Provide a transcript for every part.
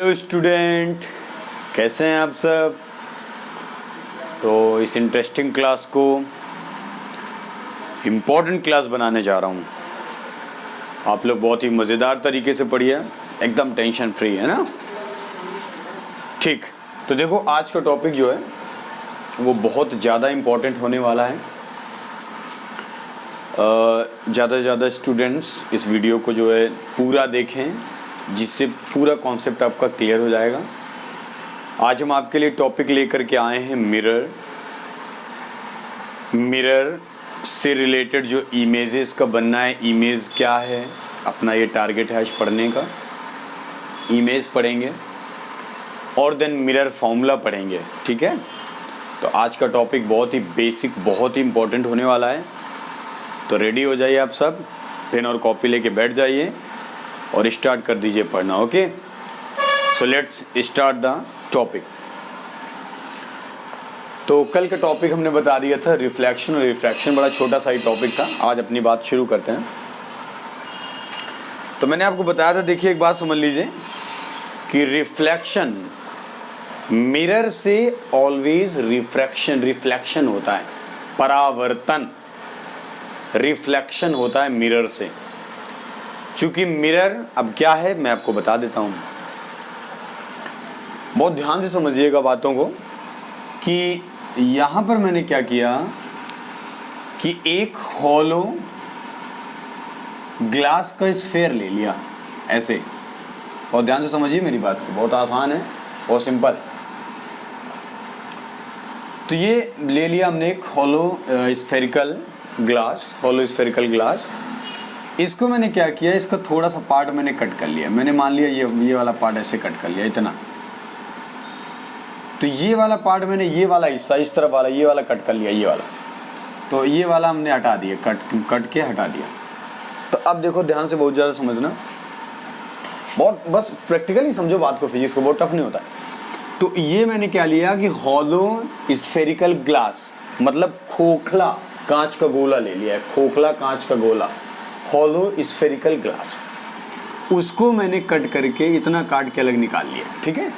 Hello student, कैसे हैं आप सब। तो इस इंटरेस्टिंग क्लास को इम्पोर्टेंट क्लास बनाने जा रहा हूँ। आप लोग बहुत ही मज़ेदार तरीके से पढ़िए, एकदम टेंशन फ्री, है ना। ठीक, तो देखो आज का टॉपिक जो है वो बहुत ज़्यादा इम्पोर्टेंट होने वाला है। ज़्यादा से ज़्यादा स्टूडेंट्स इस वीडियो को जो है पूरा देखें, जिससे पूरा कॉन्सेप्ट आपका क्लियर हो जाएगा। आज हम आपके लिए टॉपिक लेकर के आए हैं मिरर से रिलेटेड जो इमेजेस का बनना है, इमेज क्या है, अपना ये टारगेट है आज पढ़ने का। इमेज पढ़ेंगे और देन मिरर फॉर्मूला पढ़ेंगे, ठीक है। तो आज का टॉपिक बहुत ही बेसिक, बहुत ही इम्पोर्टेंट होने वाला है। तो रेडी हो जाइए आप सब, पेन और कॉपी लेके बैठ जाइए और स्टार्ट कर दीजिए पढ़ना। Okay, so let's start the topic. तो कल का टॉपिक हमने बता दिया था रिफ्लेक्शन और रिफ्रैक्शन, बड़ा छोटा सा ही टॉपिक था। आज अपनी बात शुरू करते हैं। तो मैंने आपको बताया था, देखिए एक बात समझ लीजिए कि रिफ्लेक्शन मिरर से ऑलवेज रिफ्लेक्शन होता है, परावर्तन रिफ्लेक्शन होता है मिरर से। क्योंकि मिरर अब क्या है मैं आपको बता देता हूँ, बहुत ध्यान से समझिएगा बातों को। कि यहाँ पर मैंने क्या किया कि एक हॉलो ग्लास का स्फेयर ले लिया ऐसे, और ध्यान से समझिए मेरी बात को, बहुत आसान है और सिंपल। तो ये ले लिया हमने एक हॉलो स्फेरिकल ग्लास। इसको मैंने क्या किया, इसका थोड़ा सा पार्ट मैंने कट कर लिया। मैंने मान लिया ये वाला पार्ट ऐसे कट कर लिया, इतना। तो ये वाला पार्ट मैंने, ये वाला हिस्सा इस तरफ वाला, ये वाला कट कर लिया, ये वाला। तो ये वाला हमने हटा दिया, कट के हटा दिया। तो अब देखो ध्यान से, बहुत ज़्यादा समझना, बहुत बस प्रैक्टिकली समझो बात को, फिजिक्स को बहुत टफ नहीं होता है। तो ये मैंने क्या लिया कि हॉलो स्फेरिकल ग्लास, मतलब खोखला कांच का गोला ले लिया है, खोखला कांच का गोला, हॉलो स्फेरिकल ग्लास। उसको मैंने कट करके इतना काट के अलग निकाल लिया, ठीक है।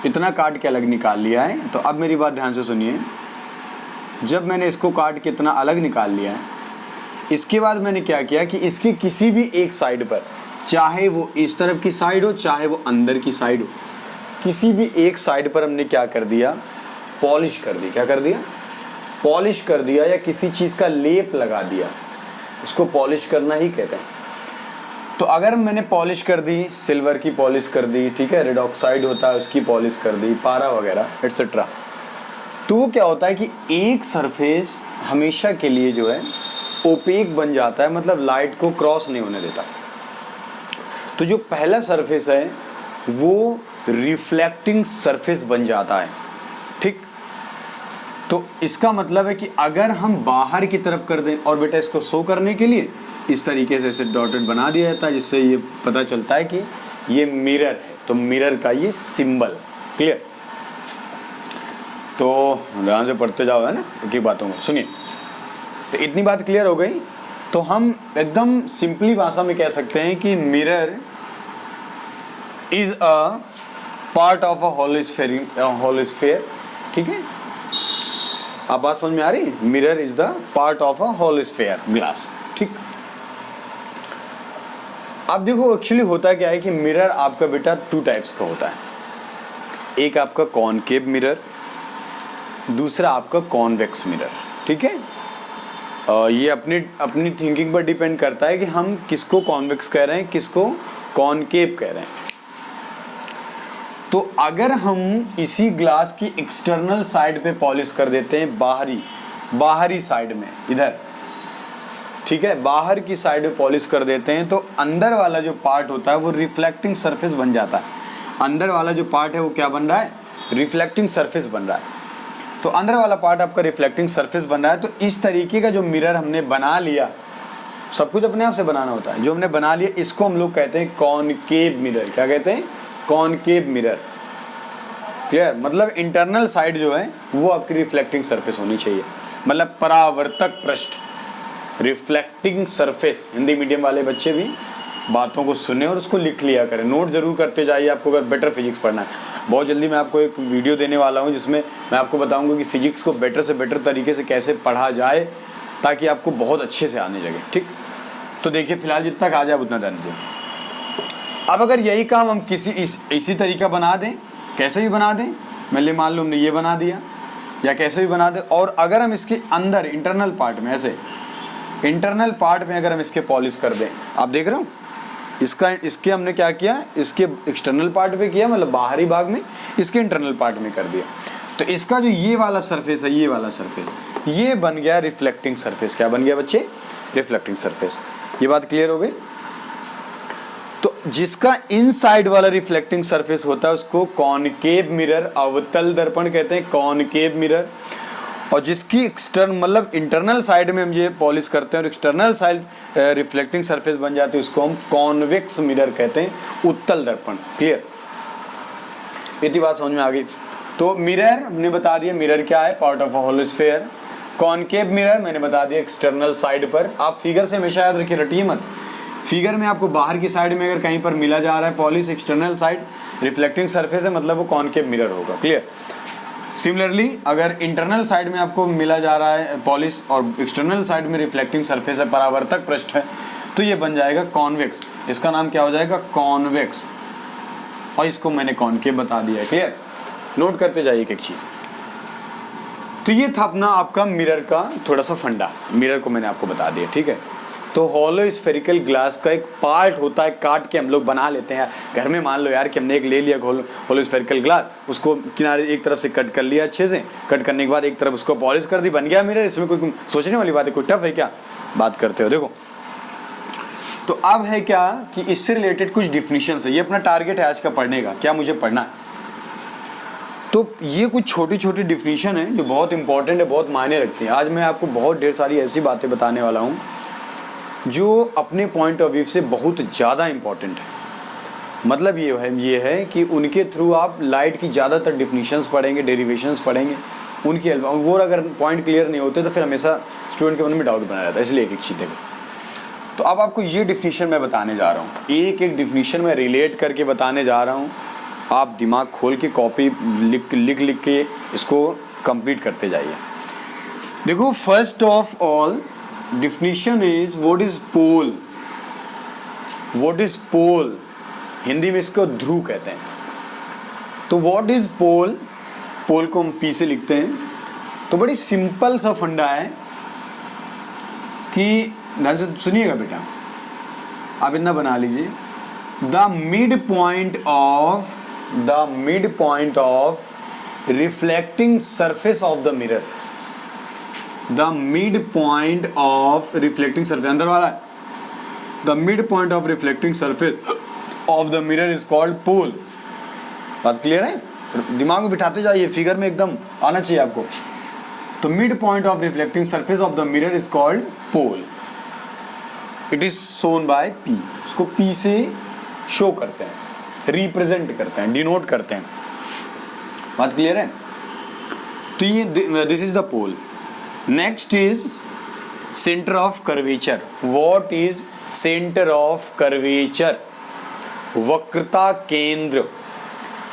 इतना काट के अलग निकाल लिया है। तो अब मेरी बात ध्यान से सुनिए, जब मैंने इसको काट के इतना अलग निकाल लिया है, इसके बाद मैंने क्या किया कि इसकी किसी भी एक साइड पर, चाहे वो इस तरफ की साइड हो चाहे वो अंदर की साइड हो, किसी भी एक साइड पर हमने क्या कर दिया, पॉलिश कर दी। क्या कर दिया? पॉलिश कर दिया, या किसी चीज़ का लेप लगा दिया, उसको पॉलिश करना ही कहते हैं। तो अगर मैंने पॉलिश कर दी, सिल्वर की पॉलिश कर दी, ठीक है, रेड ऑक्साइड होता है उसकी पॉलिश कर दी, पारा वगैरह एट्सेट्रा, तो वो क्या होता है कि एक सरफेस हमेशा के लिए जो है ओपेक बन जाता है, मतलब लाइट को क्रॉस नहीं होने देता। तो जो पहला सरफेस है वो रिफ्लेक्टिंग सरफेस बन जाता है, ठीक। तो इसका मतलब है कि अगर हम बाहर की तरफ कर दें, और बेटा इसको शो करने के लिए इस तरीके से ऐसे डॉटेड बना दिया जाता है, जिससे ये पता चलता है कि ये मिरर है। तो मिरर का ये सिंबल, क्लियर। तो ध्यान से पढ़ते जाओ, है ना, एक बातों को सुनिए। तो इतनी बात क्लियर हो गई। तो हम एकदम सिंपली भाषा में कह सकते हैं कि mirror is a part of a hollow sphere, ठीक है। आप बात समझ में आ रही? Mirror is the part of a hollow sphere glass, ठीक। अब देखो एक्चुअली होता क्या है कि मिरर आपका बेटा टू टाइप्स का होता है। एक आपका कॉनकेव मिरर, दूसरा आपका कॉन्वेक्स मिरर, ठीक है। ये अपनी थिंकिंग पर डिपेंड करता है कि हम किसको कॉन्वेक्स कह रहे हैं, किसको कॉनकेव कह रहे हैं। तो अगर हम इसी ग्लास की एक्सटर्नल साइड पे पॉलिश कर देते हैं, बाहरी साइड में, इधर, ठीक है, बाहर की साइड में पॉलिश कर देते हैं, तो अंदर वाला जो पार्ट होता है वो रिफ्लेक्टिंग सरफेस बन जाता है। अंदर वाला जो पार्ट है वो क्या बन रहा है? रिफ्लेक्टिंग सरफेस बन रहा है। तो अंदर वाला पार्ट आपका रिफ्लेक्टिंग सरफेस बन रहा है। तो इस तरीके का जो मिरर हमने बना लिया, सब कुछ अपने आप से बनाना होता है, जो हमने बना लिया इसको हम लोग कहते हैं कॉनकेव मिरर। क्या कहते हैं? Concave mirror, clear. मतलब इंटरनल साइड जो है वो आपकी रिफ्लेक्टिंग सरफेस होनी चाहिए, मतलब परावर्तक पृष्ठ, रिफ्लेक्टिंग सरफेस। हिंदी मीडियम वाले बच्चे भी बातों को सुने और उसको लिख लिया करें, नोट जरूर करते जाइए आपको अगर बेटर फिजिक्स पढ़ना है। बहुत जल्दी मैं आपको एक वीडियो देने वाला हूँ जिसमें मैं आपको बताऊँगा कि फिजिक्स को बेटर से बेटर तरीके से कैसे पढ़ा जाए ताकि आपको बहुत अच्छे से आने लगे, ठीक। तो देखिए फिलहाल जितना तक आ जाए उतना जान दीजिए। अब अगर यही काम हम इसी तरीका बना दें, कैसे भी बना दें, मैं मान लो हमने ये बना दिया या कैसे भी बना दें, और अगर हम इसके अंदर इंटरनल पार्ट में ऐसे इंटरनल पार्ट में अगर हम इसके पॉलिश कर दें, आप देख रहे हो इसके हमने क्या किया, इसके एक्सटर्नल पार्ट पे किया, मतलब बाहरी भाग में, इसके इंटरनल पार्ट में कर दिया, तो इसका जो ये वाला सरफेस है, ये वाला सरफेस ये बन गया रिफ्लेक्टिंग सरफेस। क्या बन गया बच्चे? Reflecting surface. ये बात क्लियर हो गई। तो जिसका इनसाइड वाला रिफ्लेक्टिंग सरफेस होता है उसको कॉनकेव मिरर, अवतल दर्पण कहते हैं, कॉनकेव मिरर। और जिसकी मतलब इंटरनल साइड में हम ये पॉलिश करते हैं और एक्सटर्नल साइड रिफ्लेक्टिंग सरफेस बन जाती है, उसको हम कॉन्वेक्स मिरर कहते हैं, उत्तल दर्पण। क्लियर? इतनी बात समझ में आ गई। तो मिरर हमने बता दिया, मिरर क्या है, part of a hollow sphere. Concave mirror मैंने बता दिया एक्सटर्नल साइड पर। आप फिगर से हमेशा याद रखिए, रटिए मत। फिगर में आपको बाहर की साइड में अगर कहीं पर मिला जा रहा है polish, external side reflecting surface है, मतलब वो कॉनकेव मिरर होगा। क्लियर? सिमिलरली अगर इंटरनल साइड में आपको मिला जा रहा है पॉलिश और एक्सटर्नल साइड में रिफ्लेक्टिंग सरफेस है, परावर्तक पृष्ठ है, तो ये बन जाएगा कॉन्वेक्स। इसका नाम क्या हो जाएगा? कॉन्वेक्स। और इसको मैंने कॉनकेव बता दिया। क्लियर? नोट करते जाइए एक एक चीज। तो ये था अपना आपका मिरर का थोड़ा सा फंडा, मिरर को मैंने आपको बता दिया। ठीक है? तो होलो स्फेरिकल ग्लास का एक पार्ट होता है, काट के हम लोग बना लेते हैं घर में। मान लो यार कि हमने एक ले लिया होलो स्फेरिकल ग्लास, उसको किनारे एक तरफ से कट कर लिया, अच्छे से कट करने के बाद एक तरफ उसको पॉलिश कर दी, बन गया मिरर। इसमें कोई सोचने वाली बात है? कोई टफ है क्या? बात करते हो। देखो तो अब है क्या कि इससे रिलेटेड कुछ डिफिनीशन है। ये अपना टारगेट है आज का पढ़ने का, क्या मुझे पढ़ना है। तो ये कुछ छोटी छोटी डिफिनीशन है जो बहुत इंपॉर्टेंट है, बहुत मायने रखती हैं। आज मैं आपको बहुत ढेर सारी ऐसी बातें बताने वाला हूँ जो अपने पॉइंट ऑफ व्यू से बहुत ज़्यादा इंपॉर्टेंट है। मतलब ये है कि उनके थ्रू आप लाइट की ज़्यादातर डिफिनीशंस पढ़ेंगे, डेरिवेशंस पढ़ेंगे, उनकी हेल्प। वो अगर पॉइंट क्लियर नहीं होते तो फिर हमेशा स्टूडेंट के मन में डाउट बना रहता है। इसलिए एक एक चीज़ देखो। तो अब आपको ये डिफिनीशन मैं बताने जा रहा हूँ, एक एक डिफिनीशन में रिलेट करके बताने जा रहा हूँ। आप दिमाग खोल के कॉपी लिख के इसको कंप्लीट करते जाइए। देखो first of all definition is what is pole? What is pole? Hindi में इसको ध्रुव कहते हैं। तो what is pole? पोल को हम P से लिखते हैं। तो बड़ी सिंपल सा फंडा है कि ध्यान से सुनिएगा बेटा, आप इतना बना लीजिए। The midpoint of reflecting surface of the mirror. The midpoint of reflecting surface, अंदर वाला है। The midpoint of reflecting surface of the mirror is called pole. बात क्लियर है? दिमाग में बिठाते जाइए, फिगर में एकदम आना चाहिए आपको। तो midpoint of reflecting surface of the mirror is called pole. It is shown by P. उसको P से शो करते हैं, रिप्रेजेंट करते हैं, डिनोट करते हैं। बात क्लियर है? तो ये this is the pole. Next is center of curvature. What is center of curvature? वक्रता केंद्र,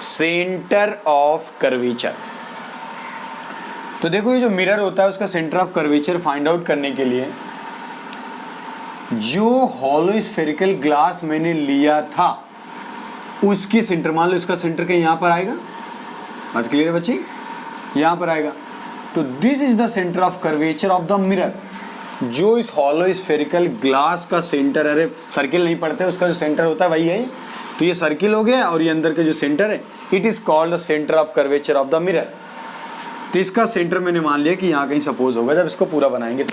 center of curvature. तो देखो ये जो मिरर होता है उसका centre of curvature find out करने के लिए जो हॉलो स्फेरिकल ग्लास मैंने लिया था उसकी सेंटर, मान लो इसका सेंटर कहीं यहां पर आएगा। बात क्लियर है बच्चे? यहां पर आएगा। तो this is the centre of curvature of the mirror. जो इस हॉलो स्फेरिकल ग्लास का सेंटर, अरे सर्किल नहीं पढ़ते, उसका जो सेंटर होता है वही है। तो ये सर्किल हो गया और ये अंदर के जो सेंटर है, it is called the centre of curvature of the mirror. तो इसका सेंटर मैंने मान लिया कि यहाँ कहीं सपोज होगा जब इसको पूरा बनाएंगे।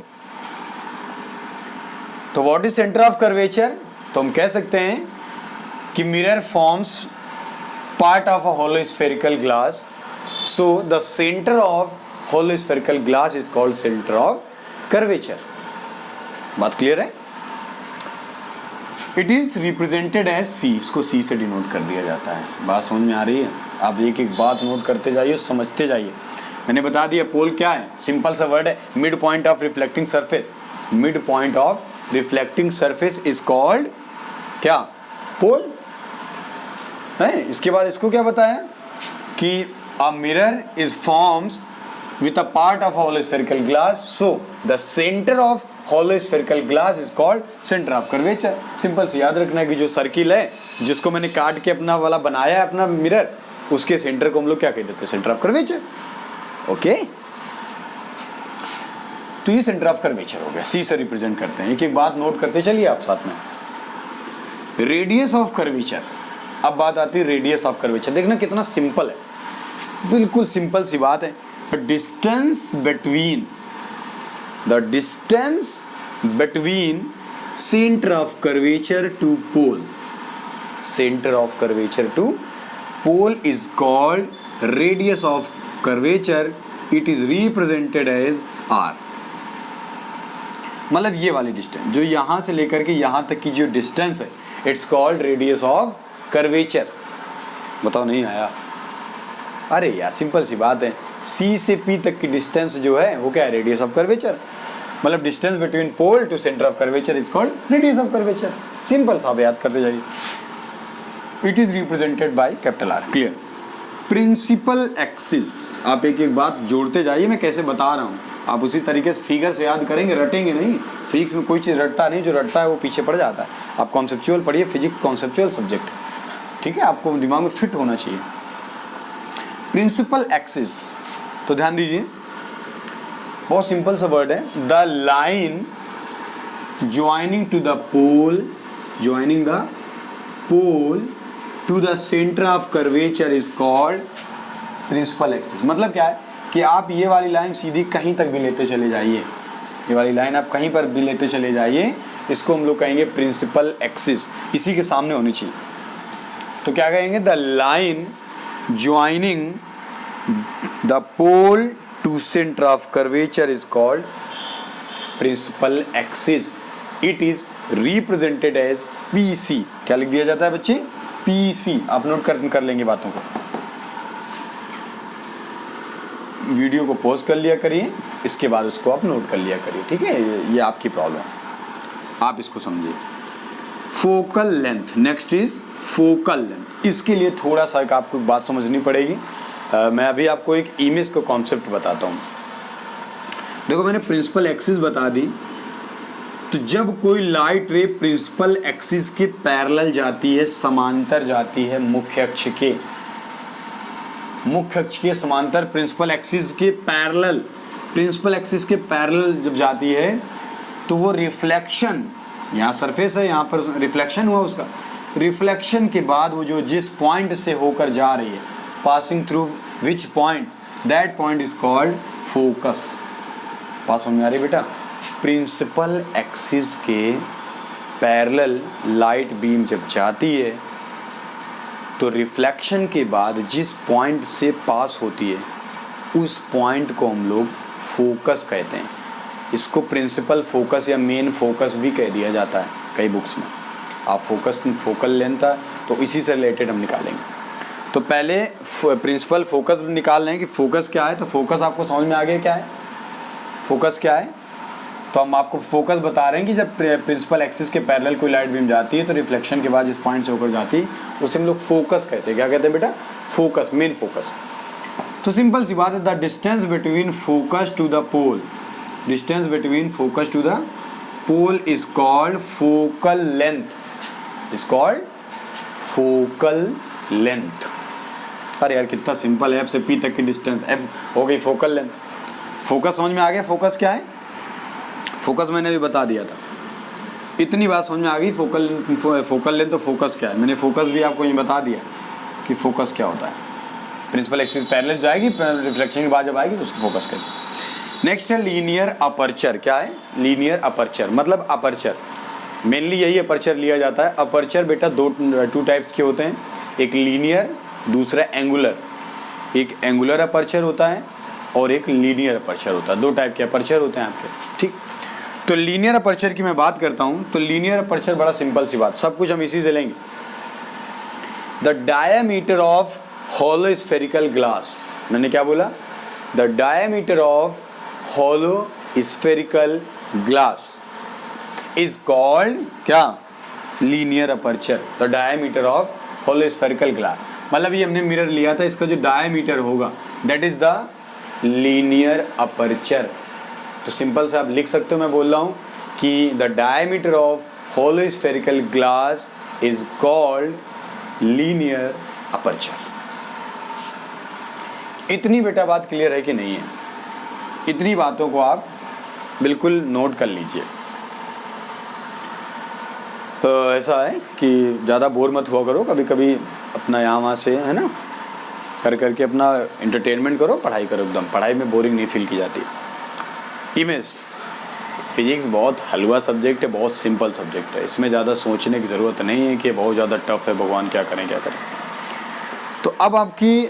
तो what is centre of curvature? तो हम कह सकते हैं कि mirror forms part of a hollow spherical glass, so the centre of hollow spherical glass is called centre of curvature. बात क्लियर है? It is represented as c, इसको c से डिनोट कर दिया जाता है। बात समझ में आ रही है? आप एक एक बात नोट करते जाइए, समझते जाइए। मैंने बता दिया पोल क्या है, सिंपल सा वर्ड है, mid point of reflecting surface. Mid point of reflecting surface is called क्या, पोल है। इसके बाद इसको क्या बताया कि a mirror is forms with a part of hollow spherical glass, so the center of hollow spherical glass is called center of curvature। Simple से याद रखना है कि जो सर्किल है जिसको मैंने काट के अपना वाला बनाया है अपना मिरर, उसके सेंटर को हम लोग क्या कह देते हैं, सेंटर ऑफ कर्वेचर। ओके, तो ये सेंटर ऑफ कर्वेचर हो गया, सी से रिप्रेजेंट करते हैं। एक एक बात नोट करते चलिए आप साथ में। रेडियस ऑफ कर्वेचर, अब बात आती है रेडियस ऑफ कर्वेचर। देखना कितना सिंपल है, बिल्कुल सिंपल सी बात है। The distance between center of curvature to pole, center of curvature to pole is called radius of curvature। It is represented as r। मतलब ये वाली डिस्टेंस जो यहां से लेकर के यहां तक की जो डिस्टेंस है, it's called radius of curvature. बताओ नहीं आया? अरे यार सिंपल सी बात है, सी से पी तक की डिस्टेंस जो है वो क्या है, रेडियस ऑफ कर्वेचर। मतलब distance between pole to centre of curvature is called radius of curvature. Simple सा याद करते जाइए। It is represented by capital R. Clear? Principal axis, आप एक एक बात जोड़ते जाइए, मैं कैसे बता रहा हूँ आप उसी तरीके से फिगर से याद करेंगे, रटेंगे नहीं। फिजिक्स में कोई चीज़ रटता नहीं, जो रटता है वो पीछे पड़ जाता है। आप कॉन्सेप्चुअल पढ़िए, फिजिक्स कॉन्सेप्चुअल सब्जेक्ट, ठीक है, आपको दिमाग में फिट होना चाहिए। प्रिंसिपल एक्सिस, तो ध्यान दीजिए, बहुत सिंपल सा वर्ड है। The line joining to the pole, joining the pole to the centre of curvature is called principal axis. मतलब क्या है कि आप ये वाली लाइन सीधी कहीं तक भी लेते चले जाइए, ये वाली लाइन आप कहीं पर भी लेते चले जाइए, इसको हम लोग कहेंगे प्रिंसिपल एक्सिस। इसी के सामने होनी चाहिए, तो क्या कहेंगे, the line joining the pole to center of curvature is called principal axis। it is represented as PC। क्या लिख दिया जाता है बच्चे, PC। आप नोट कर लेंगे बातों को। वीडियो को पॉज कर लिया करिए, इसके बाद उसको आप नोट कर लिया करिए, ठीक है, ये आपकी प्रॉब्लम, आप इसको समझिए। Focal length, next is focal length. इसके लिए थोड़ा सा आपको बात समझनी पड़ेगी। मैं अभी आपको एक इमेज को कॉन्सेप्ट बताता हूँ। देखो मैंने प्रिंसिपल एक्सिस बता दी, तो जब कोई लाइट रे प्रिंसिपल एक्सिस के पैरेलल जाती है, समांतर जाती है, मुख्य अक्ष के समांतर, प्रिंसिपल एक्सिस के पैरेलल, प्रिंसिपल एक्सिस के पैरेलल जब जाती है तो वो रिफ्लेक्शन, यहाँ सरफेस है, यहाँ पर रिफ्लेक्शन हुआ उसका, रिफ्लेक्शन के बाद वो जो जिस पॉइंट से होकर जा रही है, passing through which point, that point is called focus। बात समझ में आ रही बेटा? प्रिंसिपल एक्सिस के पैरेलल लाइट बीम जब जाती है तो रिफ्लेक्शन के बाद जिस पॉइंट से पास होती है उस पॉइंट को हम लोग फोकस कहते हैं। इसको प्रिंसिपल फोकस या मेन फोकस भी कह दिया जाता है कई बुक्स में। आप फोकस फोकल लेंथ है तो इसी से रिलेटेड हम निकालेंगे। तो पहले प्रिंसिपल फोकस निकाल लें कि फोकस क्या है। तो फोकस आपको समझ में आ गया क्या है, फोकस क्या है। तो हम आपको फोकस बता रहे हैं कि जब प्रिंसिपल एक्सिस के पैरेलल कोई लाइट बीम जाती है तो रिफ्लेक्शन के बाद जिस पॉइंट से होकर जाती है उसे हम लोग फोकस कहते हैं। क्या कहते हैं बेटा? Focus, main focus. तो सिंपल सी बात है, the distance between focus to the pole, distance between focus to the pole is called focal length, is called focal length. अरे यार कितना सिंपल है, एफ से पी तक की डिस्टेंस, एफ हो गई फोकल लेंथ। फोकस समझ में आ गया, फोकस क्या है। फोकस मैंने भी बता दिया था, इतनी बात समझ में आ गई। फोकल लेंथ तो फोकस क्या है, मैंने फोकस भी आपको ये बता दिया कि फोकस क्या होता है। प्रिंसिपल एक्सिस पैरेलल जाएगी, रिफ्लेक्शन के बाद जब आएगी तो उसको फोकस करेंगे। नेक्स्ट है लीनियर अपर्चर। क्या है लीनियर अपर्चर? मतलब अपर्चर मेनली यही अपर्चर लिया जाता है। अपर्चर बेटा टू टाइप्स के होते हैं, एक लीनियर, दूसरा एंगुलर। एक एंगुलर अपर्चर होता है और एक लीनियर अपर्चर होता है। दो टाइप के अपर्चर होते हैं आपके, ठीक। तो लीनियर अपर्चर की मैं बात करता हूं तो लीनियर अपर्चर बड़ा सिंपल सी बात, सब कुछ हम इसी से लेंगे। The diameter of hollow spherical glass, मैंने क्या बोला? The diameter of hollow spherical glass is called क्या? Linear aperture, the diameter of hollow spherical glass, मतलब ये हमने मिरर लिया था, इसका जो डायमीटर होगा that is the linear aperture. तो सिंपल से आप लिख सकते हो, मैं बोल रहा हूँ कि the diameter of hollow spherical glass is called linear aperture. इतनी बेटा बात क्लियर है कि नहीं है? इतनी बातों को आप बिल्कुल नोट कर लीजिए। तो ऐसा है कि ज़्यादा बोर मत हुआ करो, कभी कभी अपना यहाँ वहाँ से है ना कर करके अपना एंटरटेनमेंट करो, पढ़ाई करो, एकदम पढ़ाई में बोरिंग नहीं फील की जाती। इमेज फिजिक्स बहुत हलवा सब्जेक्ट है, बहुत सिंपल सब्जेक्ट है, इसमें ज़्यादा सोचने की ज़रूरत नहीं है कि बहुत ज़्यादा टफ है, भगवान क्या करें क्या करें। तो अब आपकी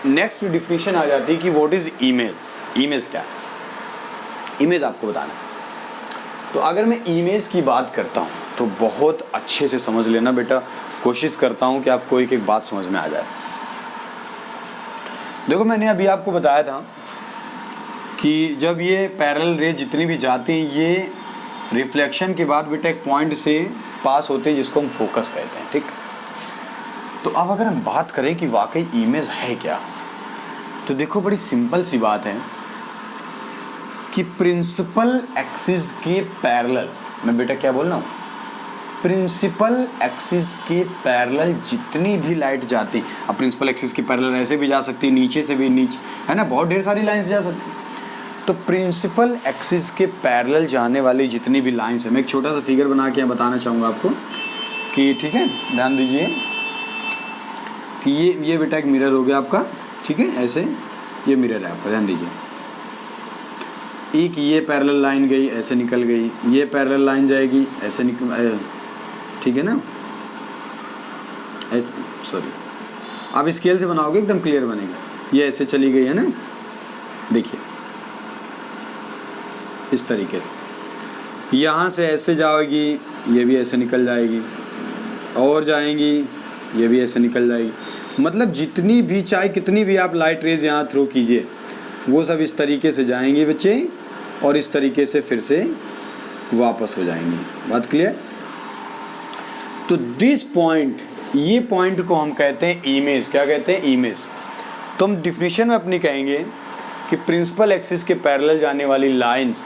नेक्स्ट डिफिनीशन आ जाती है कि व्हाट इज़ इमेज। इमेज क्या है? इमेज आपको बताना है। तो अगर मैं इमेज की बात करता हूँ तो बहुत अच्छे से समझ लेना बेटा, कोशिश करता हूँ कि आपको एक एक बात समझ में आ जाए। देखो मैंने अभी आपको बताया था कि जब ये पैरेलल रे जितनी भी जाती हैं ये रिफ्लेक्शन के बाद बेटा एक पॉइंट से पास होते हैं जिसको हम फोकस कहते हैं, ठीक। तो अब अगर हम बात करें कि वाकई इमेज है क्या, तो देखो बड़ी सिंपल सी बात है कि प्रिंसिपल एक्सिस के पैरेलल, मैं बेटा क्या बोल रहा हूँ, प्रिंसिपल एक्सिस के पैरेलल जितनी भी लाइट जाती, अब प्रिंसिपल एक्सिस के पैरेलल ऐसे भी जा सकती है, नीचे से भी, नीचे है ना, बहुत ढेर सारी लाइंस जा सकती। तो प्रिंसिपल एक्सिस के पैरेलल जाने वाली जितनी भी लाइंस है, मैं एक छोटा सा फिगर बना के बताना चाहूँगा आपको कि ठीक है, ध्यान दीजिए कि ये बेटा एक मिरर हो गया आपका, ठीक है, ऐसे ये मिरर है आपका, ध्यान दीजिए। एक ये पैरेलल लाइन गई, ऐसे निकल गई, ये पैरेलल लाइन जाएगी, ऐसे निकल, ठीक है ना, ऐसे, सॉरी, आप स्केल से बनाओगे एकदम क्लियर बनेगा। ये ऐसे चली गई है ना, देखिए इस तरीके से, यहाँ से ऐसे जाएगी, ये भी ऐसे निकल जाएगी, और जाएंगी, ये भी ऐसे निकल जाएगी। मतलब जितनी भी, चाहे कितनी भी आप लाइट रेज यहाँ थ्रो कीजिए, वो सब इस तरीके से जाएंगे बच्चे, और इस तरीके से फिर से वापस हो जाएंगे। बात क्लियर? तो दिस पॉइंट, ये पॉइंट को हम कहते हैं इमेज। क्या कहते हैं? इमेज। तो हम डिफिनीशन में अपनी कहेंगे कि प्रिंसिपल एक्सिस के पैरेलल जाने वाली लाइंस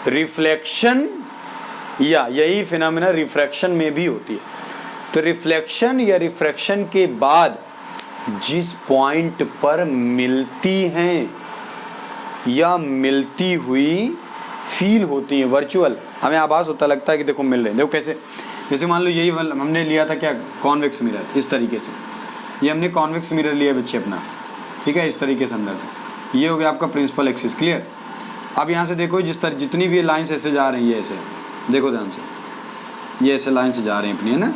रिफ्लेक्शन, या यही फिनोमेना रिफ्रैक्शन में भी होती है। तो रिफ्लेक्शन या रिफ्रैक्शन के बाद जिस पॉइंट पर मिलती हैं या मिलती हुई फील होती है, वर्चुअल, हमें आभास होता लगता है कि देखो मिल रहे हैं। देखो कैसे, जैसे मान लो यही हमने लिया था क्या, कॉन्वेक्स मिरर, इस तरीके से ये हमने कॉन्वेक्स मिरर लिया बच्चे अपना, ठीक है, इस तरीके से अंदर से, ये हो गया आपका प्रिंसिपल एक्सिस। क्लियर? अब यहाँ से देखो जितनी भी लाइन्स ऐसे जा रही है, ऐसे देखो ध्यान से, ये ऐसे लाइन से जा रही हैं अपनी, है ना।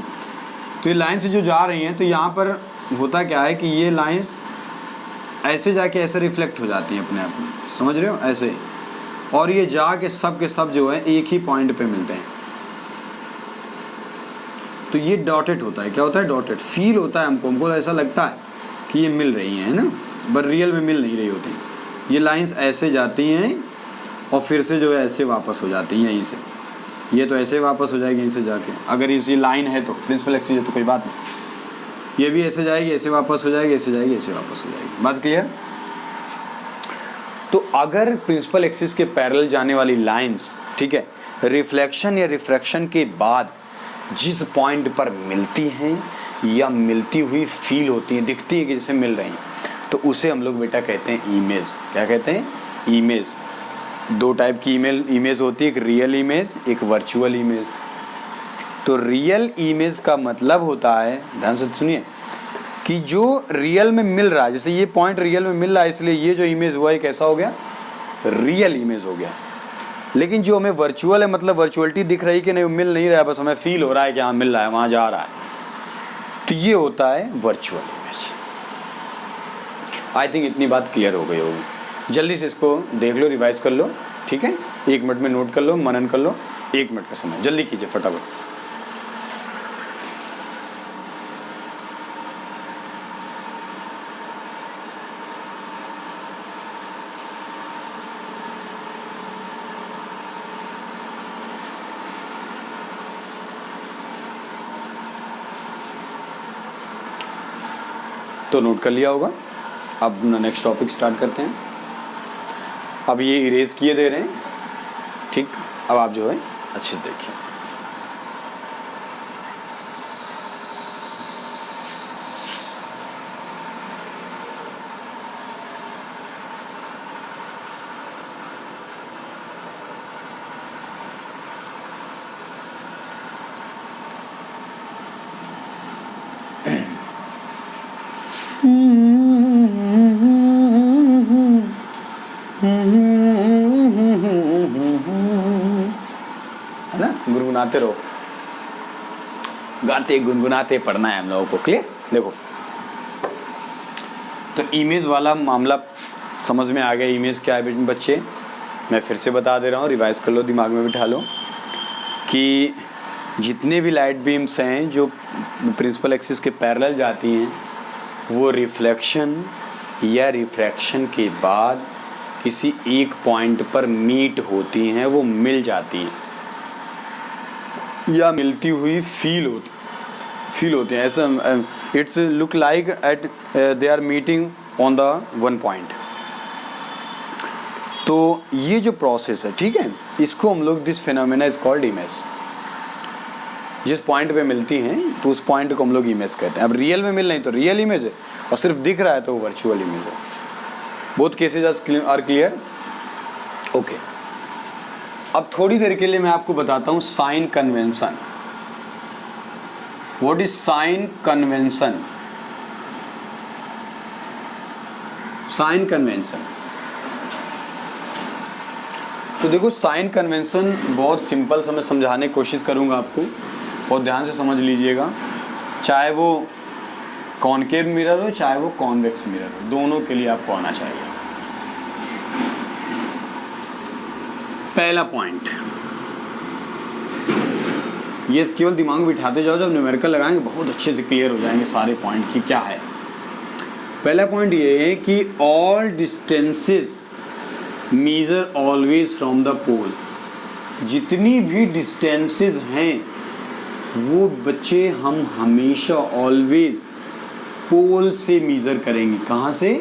तो ये लाइन से जो जा रही हैं, तो यहाँ पर होता क्या है कि ये लाइन्स ऐसे जाके ऐसे रिफ्लेक्ट हो जाती हैं अपने आप में, समझ रहे हो, ऐसे, और ये जाके सब के सब जो है एक ही पॉइंट पे मिलते हैं। तो ये डॉटेड होता है। क्या होता है? डॉटेड। फील होता है हमको ऐसा लगता है कि ये मिल रही हैं, है ना, पर रियल में मिल नहीं रही होती। ये लाइंस ऐसे जाती हैं और फिर से जो है ऐसे वापस हो जाती हैं यहीं से, ये तो ऐसे वापस हो जाएगी यहीं से जाके, अगर इसी लाइन है तो प्रिंसिपल एक्सिस है तो कोई बात नहीं, ये भी ऐसे जाएगी, ऐसे वापस हो जाएगी, ऐसे जाएगी, ऐसे वापस हो जाएगी। बात क्लियर? तो अगर प्रिंसिपल एक्सिस के पैरेलल जाने वाली लाइंस, ठीक है, रिफ्लेक्शन या रिफ्रैक्शन के बाद जिस पॉइंट पर मिलती हैं या मिलती हुई फील होती हैं, दिखती है कि जैसे मिल रही हैं, तो उसे हम लोग बेटा कहते हैं इमेज। क्या कहते हैं? इमेज। दो टाइप की इमेज होती है, एक रियल इमेज, एक वर्चुअल इमेज। तो रियल इमेज का मतलब होता है, ध्यान से सुनिए, कि जो रियल में मिल रहा है, जैसे ये पॉइंट रियल में मिल रहा है, इसलिए ये जो इमेज हुआ है कैसा हो गया? रियल इमेज हो गया। लेकिन जो हमें वर्चुअल है, मतलब वर्चुअलिटी दिख रही कि नहीं, मिल नहीं रहा है, बस हमें फील हो रहा है कि हाँ मिल रहा है, वहाँ जा रहा है, तो ये होता है वर्चुअल इमेज। आई थिंक इतनी बात क्लियर हो गई होगी। जल्दी से इसको देख लो, रिवाइज कर लो, ठीक है, 1 मिनट में नोट कर लो, मनन कर लो, 1 मिनट का समय, जल्दी कीजिए फटाफट। तो नोट कर लिया होगा। अब नेक्स्ट टॉपिक स्टार्ट करते हैं। अब ये इरेज किए दे रहे हैं, ठीक। अब आप जो है अच्छे से देखिए। है ना, गुनगुनाते रहो, गाते गुनगुनाते पढ़ना है हम लोगों को। क्लियर? देखो, तो इमेज वाला मामला समझ में आ गया। इमेज क्या है बच्चे, मैं फिर से बता दे रहा हूँ, रिवाइज कर लो, दिमाग में बिठा लो कि जितने भी लाइट बीम्स हैं जो प्रिंसिपल एक्सिस के पैरेलल जाती हैं, वो रिफ्लेक्शन या रिफ्रैक्शन के बाद किसी एक पॉइंट पर मीट होती हैं, वो मिल जाती हैं या मिलती हुई फील होती हैं। ऐसा it's look like at they are meeting on the one point. तो ये जो प्रोसेस है, ठीक है, इसको हम लोग, this phenomena is called image. जिस पॉइंट पे मिलती हैं तो उस पॉइंट को हम लोग इमेज कहते हैं। अब रियल में मिल नहीं तो रियल इमेज है, और सिर्फ दिख रहा है तो वो वर्चुअल इमेज है। Both cases are clear? Okay. अब थोड़ी देर के लिए मैं आपको बताता हूं sign convention. What is sign convention? Sign convention, तो देखो, साइन कन्वेंशन बहुत सिंपल से मैं समझाने की कोशिश करूंगा आपको, बहुत ध्यान से समझ लीजिएगा। चाहे वो कॉनकेव मिरर हो, चाहे वो कॉन्वेक्स मिरर हो, दोनों के लिए आपको आना चाहिए। पहला पॉइंट, ये केवल दिमाग में बिठाते जाओ, जब न्यूमेरिकल लगाएंगे बहुत अच्छे से क्लियर हो जाएंगे सारे पॉइंट की क्या है। पहला पॉइंट ये है कि all distances measure always from the pole. जितनी भी डिस्टेंसेस हैं वो बच्चे हम हमेशा ऑलवेज पोल से मेजर करेंगे। कहाँ से?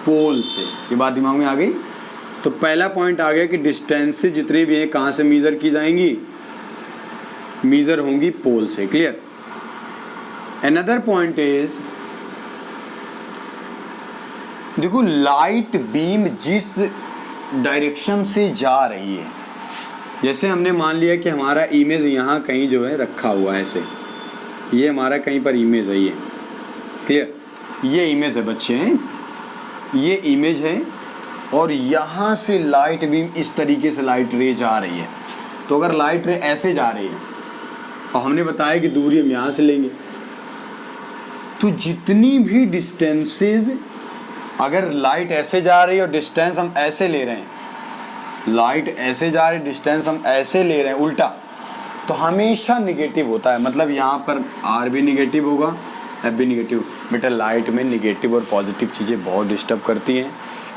पोल से। ये बात दिमाग में आ गई? तो पहला पॉइंट आ गया कि डिस्टेंसेस जितनी भी हैं कहाँ से मेजर की जाएंगी? मेजर होंगी पोल से। क्लियर? अनदर पॉइंट इज, देखो, लाइट बीम जिस डायरेक्शन से जा रही है, जैसे हमने मान लिया कि हमारा इमेज यहाँ कहीं जो है रखा हुआ है, ऐसे ये हमारा कहीं पर इमेज है, ये क्लियर, ये इमेज है बच्चे हैं, ये इमेज है, और यहाँ से लाइट बीम इस तरीके से लाइट रे जा रही है। तो अगर लाइट रे ऐसे जा रही है और हमने बताया कि दूरी हम यहाँ से लेंगे, तो जितनी भी डिस्टेंसेस, अगर लाइट ऐसे जा रही है और डिस्टेंस हम ऐसे ले रहे हैं, लाइट ऐसे जा रही है, डिस्टेंस हम ऐसे ले रहे हैं उल्टा, तो हमेशा निगेटिव होता है। मतलब यहाँ पर आर भी निगेटिव होगा, एफ भी निगेटिव। बेटा, लाइट में निगेटिव और पॉजिटिव चीज़ें बहुत डिस्टर्ब करती हैं,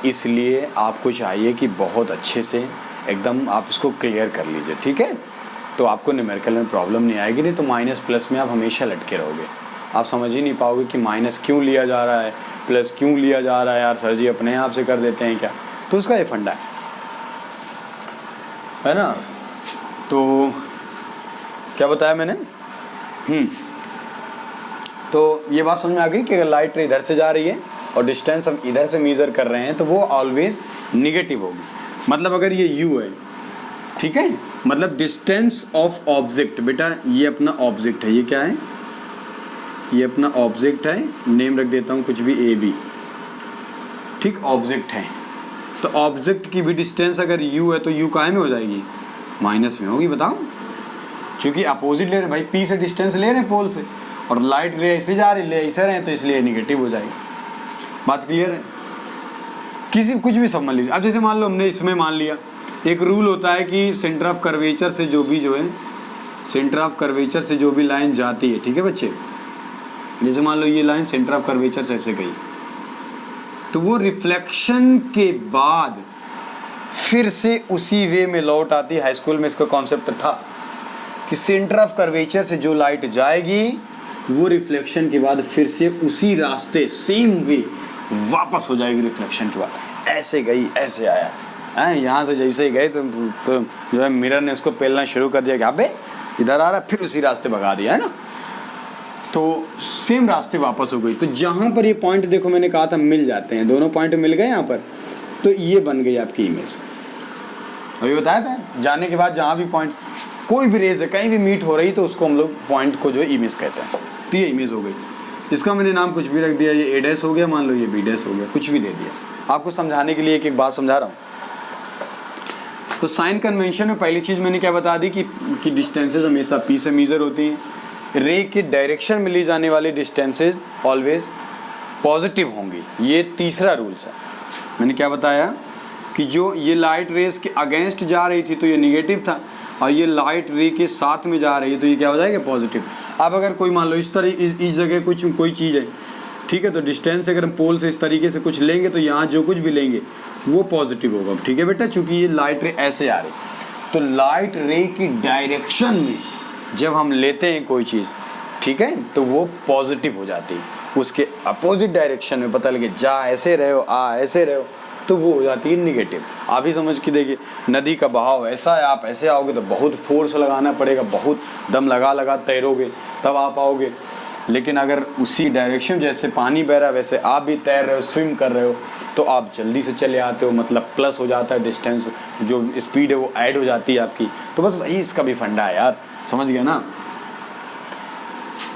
इसलिए आपको चाहिए कि बहुत अच्छे से एकदम आप इसको क्लियर कर लीजिए, ठीक है? तो आपको न्यूमेरिकल में प्रॉब्लम नहीं आएगी। नहीं तो माइनस प्लस में आप हमेशा लटके रहोगे, आप समझ ही नहीं पाओगे कि माइनस क्यों लिया जा रहा है, प्लस क्यों लिया जा रहा है। यार सर जी अपने आप से कर देते हैं क्या? तो उसका ये फंडा है ना? तो क्या बताया मैंने? तो ये बात समझ में आ गई कि अगर लाइट इधर से जा रही है और डिस्टेंस हम इधर से मेज़र कर रहे हैं तो वो ऑलवेज निगेटिव होगी। मतलब अगर ये u है, ठीक है, मतलब डिस्टेंस ऑफ ऑब्जेक्ट, बेटा ये अपना ऑब्जेक्ट है, ये क्या है? ये अपना ऑब्जेक्ट है, नेम रख देता हूँ कुछ भी, ए बी, ठीक, ऑब्जेक्ट है। तो ऑब्जेक्ट की भी डिस्टेंस अगर u है तो u काहे में हो जाएगी? माइनस में होगी। बताओ, क्योंकि अपोजिट ले रहे हैं भाई, p से डिस्टेंस ले रहे हैं पोल से, और लाइट रे ऐसे जा रही, ले ऐसे रहे हैं, तो इसलिए निगेटिव हो जाएगी। बात क्लियर है? कुछ भी समझ लीजिए। अब जैसे मान लो हमने इसमें मान लिया, एक रूल होता है कि सेंटर ऑफ कर्वेचर से जो भी सेंटर ऑफ कर्वेचर से जो भी लाइन जाती है, ठीक है बच्चे, जैसे मान लो ये लाइन सेंटर ऑफ कर्वेचर से ऐसे गई, तो वो रिफ्लेक्शन के बाद फिर से उसी वे में लौट आती है। हाई स्कूल में इसका कॉन्सेप्ट था कि सेंटर ऑफ कर्वेचर से जो लाइट जाएगी वो रिफ्लेक्शन के बाद फिर से उसी रास्ते सेम वे वापस हो जाएगी रिफ्लेक्शन के बाद। ऐसे गई ऐसे आया है, यहाँ से जैसे ही गए तो जो है मिरर ने उसको पेलना शुरू कर दिया कि अबे इधर आ रहा, फिर उसी रास्ते भगा दिया है ना, तो सेम रास्ते वापस हो गई। तो जहाँ पर ये पॉइंट देखो मैंने कहा था मिल जाते हैं, दोनों पॉइंट मिल गए यहाँ पर, तो ये बन गई आपकी इमेज। अभी बताया था जाने के बाद जहाँ भी पॉइंट कोई भी रेज है कहीं भी मीट हो रही तो उसको हम लोग पॉइंट को जो है इमेज कहते हैं। तो ये इमेज हो गई, इसका मैंने नाम कुछ भी रख दिया, ये ए डैश हो गया, मान लो ये बी डैश हो गया, कुछ भी दे दिया। आपको समझाने के लिए एक एक बात समझा रहा हूँ। तो साइन कन्वेंशन में पहली चीज़ मैंने क्या बता दी कि डिस्टेंसेज हमेशा पी से मेजर होती हैं। रे के डायरेक्शन में ली जाने वाली डिस्टेंसेज ऑलवेज पॉजिटिव होंगी, ये तीसरा रूल्स है। मैंने क्या बताया कि जो ये लाइट रेस के अगेंस्ट जा रही थी तो ये निगेटिव था, और ये लाइट रे के साथ में जा रही है तो ये क्या हो जाएगा पॉजिटिव। अब अगर कोई मान लो इस तरह इस जगह कोई चीज़ है, ठीक है, तो डिस्टेंस अगर हम पोल से इस तरीके से कुछ लेंगे तो यहाँ जो कुछ भी लेंगे वो पॉजिटिव होगा, ठीक है बेटा, चूंकि ये लाइट रे ऐसे आ रही। तो लाइट रे की डायरेक्शन में जब हम लेते हैं कोई चीज़, ठीक है, तो वो पॉजिटिव हो जाती है। उसके अपोजिट डायरेक्शन में पता लगे जा ऐसे रहे हो आ ऐसे रहे हो तो वो हो जाती है निगेटिव। आप ही समझ के देखिए, नदी का बहाव ऐसा है, आप ऐसे आओगे तो बहुत फोर्स लगाना पड़ेगा, बहुत दम लगा तैरोगे तब आप आओगे। लेकिन अगर उसी डायरेक्शन जैसे पानी बह रहा है वैसे आप भी तैर रहे हो, स्विम कर रहे हो, तो आप जल्दी से चले आते हो, मतलब प्लस हो जाता है डिस्टेंस, जो स्पीड है वो ऐड हो जाती है आपकी। तो बस वही इसका भी फंडा है यार, समझ गया ना।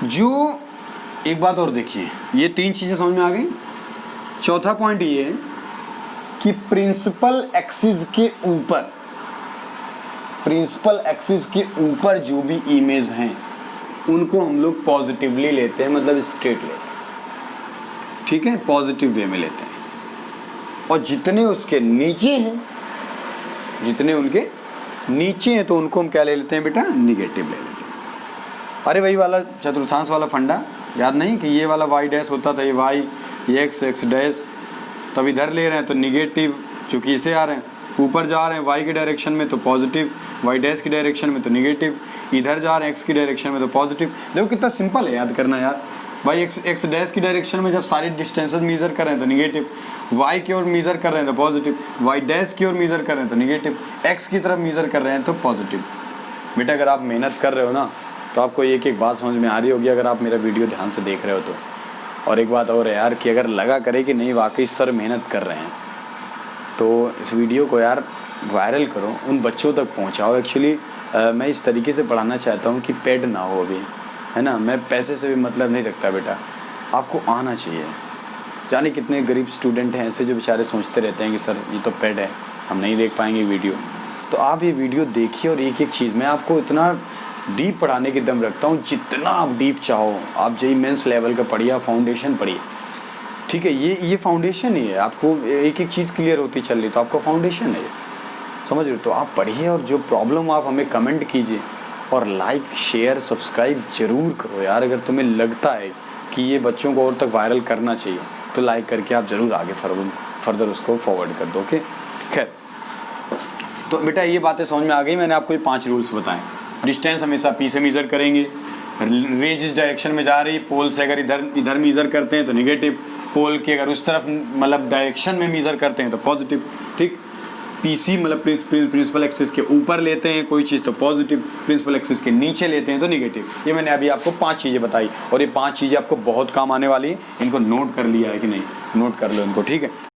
जो एक बात और देखिए, ये तीन चीज़ें समझ में आ गई। चौथा पॉइंट ये है कि प्रिंसिपल एक्सिस के ऊपर जो भी इमेज हैं उनको हम लोग पॉजिटिवली लेते हैं, मतलब स्ट्रेट लेते हैं, ठीक है, पॉजिटिव वे में लेते हैं। और जितने उसके नीचे हैं तो उनको हम क्या ले लेते हैं बेटा, निगेटिव ले लेते हैं। अरे वही वाला चतुर्थांश वाला फंडा याद नहीं कि ये वाला वाई डैश होता था, ये वाई, ये एक्स डैश, तब इधर ले रहे हैं तो निगेटिव, चूँकि इसे आ रहे हैं ऊपर जा रहे हैं वाई की डायरेक्शन में तो पॉजिटिव, वाई डैश की डायरेक्शन में तो निगेटिव, इधर जा रहे हैं एक्स की डायरेक्शन में तो पॉजिटिव। देखो कितना सिंपल है याद करना यार। भाई एक्स डैश की डायरेक्शन में जब सारी डिस्टेंसेस मेजर कर रहे हैं तो निगेटिव, वाई की ओर मेजर कर रहे हैं तो पॉजिटिव, वाई डैश की ओर मेजर कर रहे हैं तो निगेटिव, एक्स की तरफ मेजर कर रहे हैं तो पॉजिटिव। बेटा अगर आप मेहनत कर रहे हो ना तो आपको एक एक बात समझ में आ रही होगी, अगर आप मेरा वीडियो ध्यान से देख रहे हो तो। और एक बात और है यार कि अगर लगा करे कि नहीं वाकई सर मेहनत कर रहे हैं तो इस वीडियो को यार वायरल करो, उन बच्चों तक पहुंचाओ। एक्चुअली मैं इस तरीके से पढ़ाना चाहता हूं कि पेड ना हो अभी, है ना। मैं पैसे से भी मतलब नहीं रखता बेटा, आपको आना चाहिए। जाने कितने गरीब स्टूडेंट हैं ऐसे जो बेचारे सोचते रहते हैं कि सर ये तो पेड है, हम नहीं देख पाएंगे वीडियो। तो आप ये वीडियो देखिए और एक एक चीज़, मैं आपको इतना डीप पढ़ाने की दम रखता हूँ, जितना आप डीप चाहो। आप जेईई मेंस लेवल का पढ़िए, फाउंडेशन पढ़िए, ठीक है, ये फाउंडेशन ही है। आपको एक एक चीज़ क्लियर होती चल रही तो आपका फाउंडेशन है ये, समझ रहे हो। तो आप पढ़िए और जो प्रॉब्लम आप हमें कमेंट कीजिए, और लाइक शेयर सब्सक्राइब जरूर करो यार। अगर तुम्हें लगता है कि ये बच्चों को और तक वायरल करना चाहिए तो लाइक करके आप ज़रूर आगे फर्दर उसको फॉरवर्ड कर दो। ओके, खैर, तो बेटा ये बातें समझ में आ गई। मैंने आपको ये 5 रूल्स बताएं। डिस्टेंस हमेशा पी से मेज़र करेंगे, रे जिस डायरेक्शन में जा रही है, पोल से अगर इधर मेज़र करते हैं तो निगेटिव, पोल के अगर उस तरफ मतलब डायरेक्शन में मेज़र करते हैं तो पॉजिटिव, ठीक। पीसी मतलब प्रिंसिपल एक्सिस के ऊपर लेते हैं कोई चीज़ तो पॉजिटिव, प्रिंसिपल एक्सिस के नीचे लेते हैं तो निगेटिव। ये मैंने अभी आपको 5 चीज़ें बताई और ये 5 चीज़ें आपको बहुत काम आने वाली हैं। इनको नोट कर लिया है कि नहीं, नोट कर लो इनको, ठीक है।